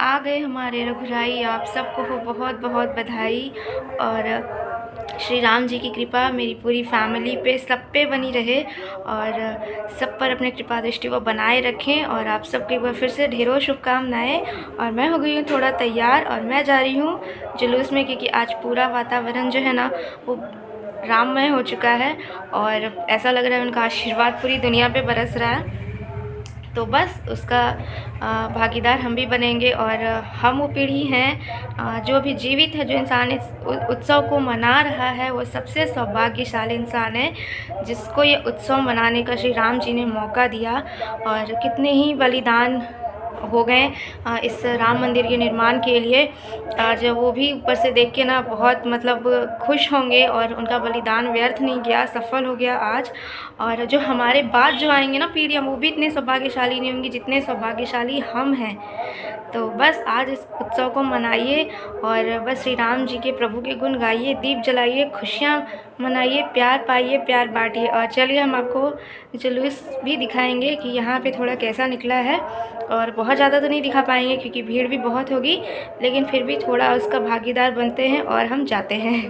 आ गए हमारे रघुराई। आप सबको हो बहुत बहुत बधाई। और श्री राम जी की कृपा मेरी पूरी फैमिली पे, सब पे बनी रहे और सब पर अपने कृपा दृष्टि वो बनाए रखें। और आप सबको एक बार फिर से ढेरों शुभकामनाएं। और मैं हो गई हूँ थोड़ा तैयार और मैं जा रही हूँ जुलूस में, क्योंकि आज पूरा वातावरण जो है ना वो राममय हो चुका है और ऐसा लग रहा है उनका आशीर्वाद पूरी दुनिया पे बरस रहा है। तो बस उसका भागीदार हम भी बनेंगे। और हम वो पीढ़ी हैं जो अभी जीवित है, जो इंसान इस उत्सव को मना रहा है, वो सबसे सौभाग्यशाली इंसान है जिसको ये उत्सव मनाने का श्री राम जी ने मौका दिया। और कितने ही बलिदान हो गए इस राम मंदिर के निर्माण के लिए। आज वो भी ऊपर से देख के ना बहुत मतलब खुश होंगे और उनका बलिदान व्यर्थ नहीं गया, सफल हो गया आज। और जो हमारे बाद जो आएंगे ना पीढ़ियाँ, वो भी इतने सौभाग्यशाली नहीं होंगी जितने सौभाग्यशाली हम हैं। तो बस आज इस उत्सव को मनाइए और बस श्री राम जी के प्रभु के गुण गाइए, दीप जलाइए, खुशियाँ मनाइए, प्यार पाइए, प्यार बांटिए। और चलिए हम आपको जुलूस भी दिखाएंगे कि यहाँ पे थोड़ा कैसा निकला है। और बहुत ज़्यादा तो नहीं दिखा पाएंगे क्योंकि भीड़ भी बहुत होगी, लेकिन फिर भी थोड़ा उसका भागीदार बनते हैं और हम जाते हैं।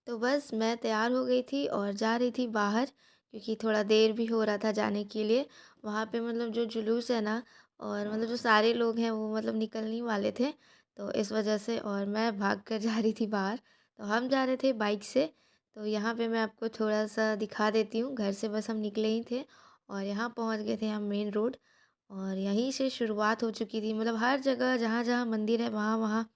तो बस मैं तैयार हो गई थी और जा रही थी बाहर, क्योंकि थोड़ा देर भी हो रहा था जाने के लिए। वहाँ पे मतलब जो जुलूस है ना, और मतलब जो सारे लोग हैं वो मतलब निकलने वाले थे, तो इस वजह से और मैं भाग कर जा रही थी बाहर। तो हम जा रहे थे बाइक से। तो यहाँ पे मैं आपको थोड़ा सा दिखा देती हूँ। घर से बस हम निकले ही थे और यहाँ पहुँच गए थे हम मेन रोड। और यहीं से शुरुआत हो चुकी थी, मतलब हर जगह जहाँ जहाँ मंदिर है वहाँ वहाँ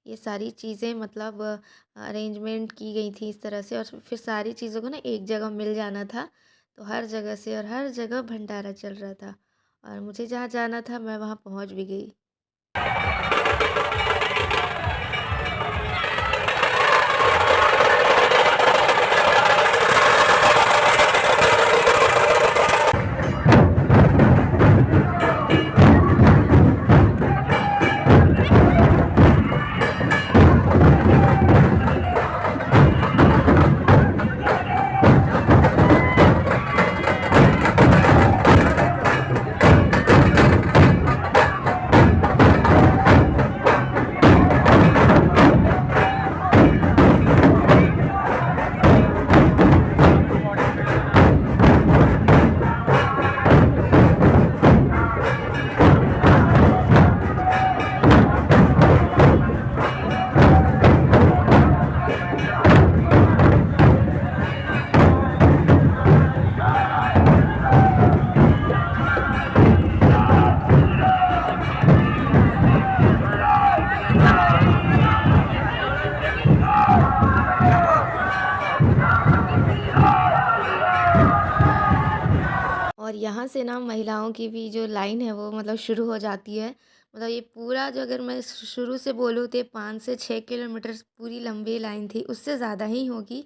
ये सारी चीज़ें मतलब अरेंजमेंट की गई थी इस तरह से। और फिर सारी चीज़ों को ना एक जगह मिल जाना था। तो हर जगह से और हर जगह भंडारा चल रहा था और मुझे जहाँ जाना था मैं वहाँ पहुँच भी गई। और यहाँ से ना महिलाओं की भी जो लाइन है वो मतलब शुरू हो जाती है। मतलब ये पूरा जो अगर मैं शुरू से बोलूँ तो 5 से 6 किलोमीटर पूरी लंबी लाइन थी, उससे ज़्यादा ही होगी।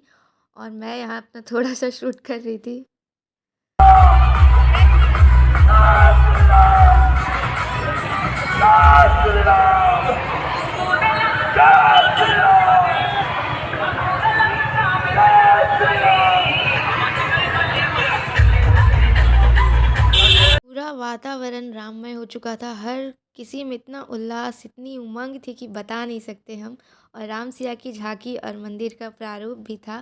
और मैं यहाँ अपना थोड़ा सा शूट कर रही थी। पूरा वातावरण राममय हो चुका था। हर किसी में इतना उल्लास, इतनी उमंग थी कि बता नहीं सकते हम। और राम सिया की झांकी और मंदिर का प्रारूप भी था।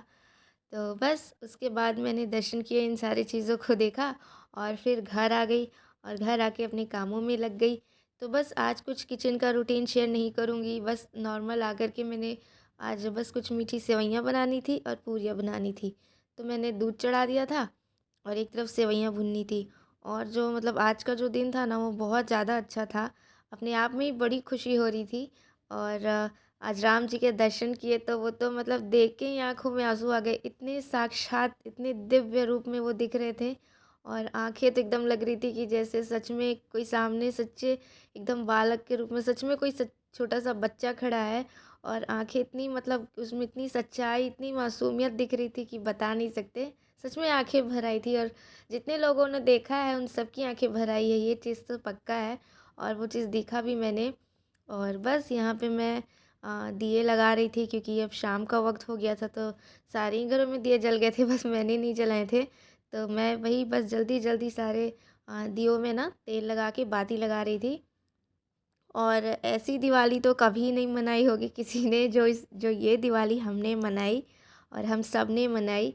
तो बस उसके बाद मैंने दर्शन किए, इन सारी चीज़ों को देखा और फिर घर आ गई और घर आके अपने कामों में लग गई। तो बस आज कुछ किचन का रूटीन शेयर नहीं करूँगी, बस नॉर्मल आकर के मैंने आज बस कुछ मीठी सेवइयाँ बनानी थी और पूरियाँ बनानी थी। तो मैंने दूध चढ़ा दिया था और एक तरफ सेवइयाँ भुननी थी। और जो मतलब आज का जो दिन था ना वो बहुत ज़्यादा अच्छा था। अपने आप में ही बड़ी खुशी हो रही थी। और आज राम जी के दर्शन किए तो वो तो मतलब देख के ही आँखों में आंसू आ गए। इतने साक्षात, इतने दिव्य रूप में वो दिख रहे थे। और आंखें तो एकदम लग रही थी कि जैसे सच में कोई सामने सच्चे एकदम बालक के रूप में सच में कोई छोटा सा बच्चा खड़ा है। और आंखें इतनी मतलब उसमें इतनी सच्चाई, इतनी मासूमियत दिख रही थी कि बता नहीं सकते। सच में आंखें भर आई थी। और जितने लोगों ने देखा है उन सबकी आंखें भर आई है, ये चीज़ तो पक्का है। और वो चीज़ देखा भी मैंने। और बस यहाँ पे मैं दिए लगा रही थी, क्योंकि अब शाम का वक्त हो गया था तो सारे ही घरों में दिए जल गए थे, बस मैंने नहीं जलाए थे। तो मैं वही बस जल्दी जल्दी सारे दियों में ना तेल लगा के बाती लगा रही थी। और ऐसी दिवाली तो कभी नहीं मनाई होगी किसी ने जो ये दिवाली हमने मनाई और हम सब ने मनाई।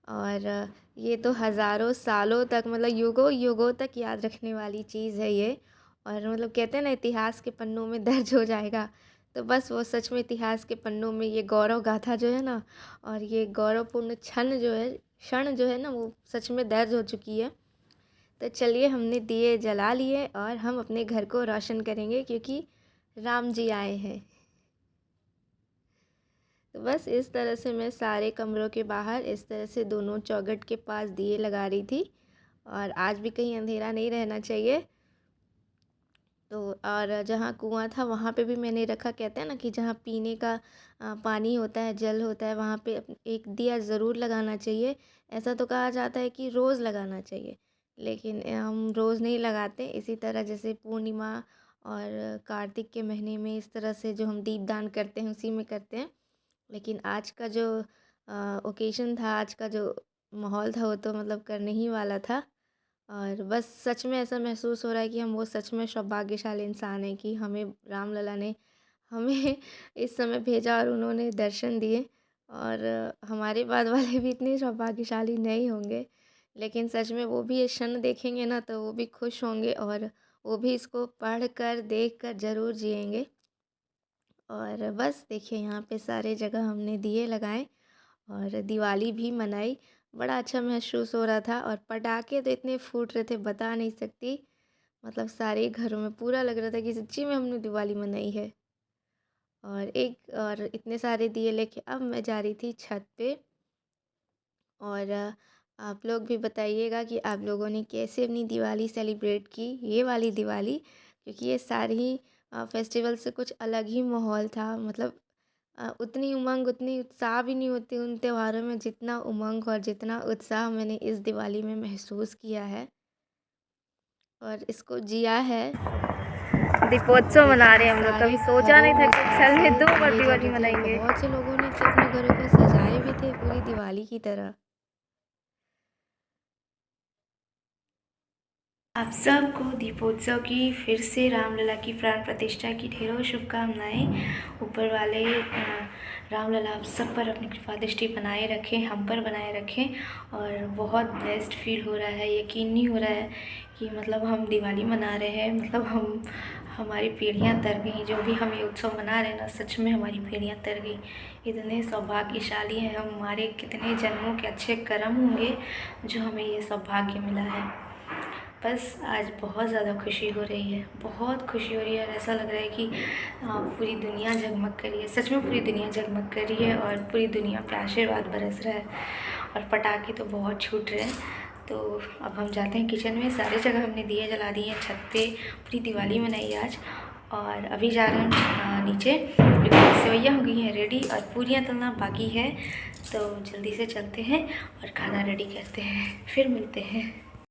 और ये तो हज़ारों सालों तक, मतलब युगों युगों तक याद रखने वाली चीज़ है ये। और मतलब कहते हैं ना, इतिहास के पन्नों में दर्ज हो जाएगा। तो बस वो सच में इतिहास के पन्नों में ये गौरव गाथा जो है ना, और ये गौरवपूर्ण क्षण जो है ना, वो सच में दर्ज हो चुकी है। तो चलिए, हमने दिए जला लिए और हम अपने घर को रोशन करेंगे, क्योंकि राम जी आए हैं। तो बस इस तरह से मैं सारे कमरों के बाहर इस तरह से दोनों चौखट के पास दिए लगा रही थी। और आज भी कहीं अंधेरा नहीं रहना चाहिए। तो और जहाँ कुआँ था वहाँ पे भी मैंने रखा। कहते हैं ना कि जहाँ पीने का पानी होता है, जल होता है, वहाँ पे एक दिया ज़रूर लगाना चाहिए। ऐसा तो कहा जाता है कि रोज़ लगाना चाहिए, लेकिन हम रोज़ नहीं लगाते। इसी तरह जैसे पूर्णिमा और कार्तिक के महीने में इस तरह से जो हम दीपदान करते हैं, उसी में करते हैं। लेकिन आज का जो ओकेज़न था, आज का जो माहौल था, वो तो मतलब करने ही वाला था। और बस सच में ऐसा महसूस हो रहा है कि हम वो सच में सौभाग्यशाली इंसान हैं कि हमें राम लला ने हमें इस समय भेजा और उन्होंने दर्शन दिए। और हमारे बाद वाले भी इतने सौभाग्यशाली नहीं होंगे, लेकिन सच में वो भी ये क्षण देखेंगे ना, तो वो भी खुश होंगे और वो भी इसको पढ़ कर देख कर ज़रूर जिएंगे। और बस देखिए, यहाँ पे सारे जगह हमने दिए लगाए और दिवाली भी मनाई। बड़ा अच्छा महसूस हो रहा था और पटाखे तो इतने फूट रहे थे, बता नहीं सकती। मतलब सारे घरों में पूरा लग रहा था कि सच्ची में हमने दिवाली मनाई है। और इतने सारे दिए लेके अब मैं जा रही थी छत पे। और आप लोग भी बताइएगा कि आप लोगों ने कैसे अपनी दिवाली सेलिब्रेट की, ये वाली दिवाली। क्योंकि ये सारी फेस्टिवल से कुछ अलग ही माहौल था। मतलब उतनी उमंग, उतनी उत्साह भी नहीं होती उन त्योहारों में, जितना उमंग और जितना उत्साह मैंने इस दिवाली में महसूस किया है और इसको जिया है। दीपोत्सव मना रहे देखिए, हैं हम लोग। कभी सारे सोचा घरों नहीं था में इस कि तरह साल से में 2 बार दिए दिवाली जल रहे थे और मनाएंगे। बहुत से लोगों ने तो अपने घरों को सजाए भी थे पूरी दिवाली की तरह। आप सबको दीपोत्सव की, फिर से रामलला की प्राण प्रतिष्ठा की ढेरों शुभकामनाएं। ऊपर वाले रामलला आप सब पर अपनी कृपा दृष्टि बनाए रखें, हम पर बनाए रखें। और बहुत ब्लेस्ड फील हो रहा है, यकीन नहीं हो रहा है कि मतलब हम दिवाली मना रहे हैं। मतलब हमारी पीढ़ियां तर गई, जो भी हम ये उत्सव मना रहे हैं ना, सच में हमारी पीढ़ियां तर गई। इतने सौभाग्यशाली हैं हम, हमारे कितने जन्मों के अच्छे कर्म होंगे जो हमें ये सौभाग्य मिला है। बस आज बहुत ज़्यादा खुशी हो रही है, बहुत खुशी हो रही है। और ऐसा लग रहा है कि पूरी दुनिया जगमग कर रही है। सच में पूरी दुनिया जगमग कर रही है और पूरी दुनिया पे आशीर्वाद बरस रहा है। और पटाखे तो बहुत छूट रहे हैं। तो अब हम जाते हैं किचन में। सारी जगह हमने दिए जला दिए हैं, छत पे पूरी दिवाली मनाई आज। और अभी जा रहे हैं हम नीचे, क्योंकि सेवइयाँ हो गई हैं रेडी और पूरियाँ तलना बाकी है। तो जल्दी से चलते हैं और खाना रेडी करते हैं, फिर मिलते हैं।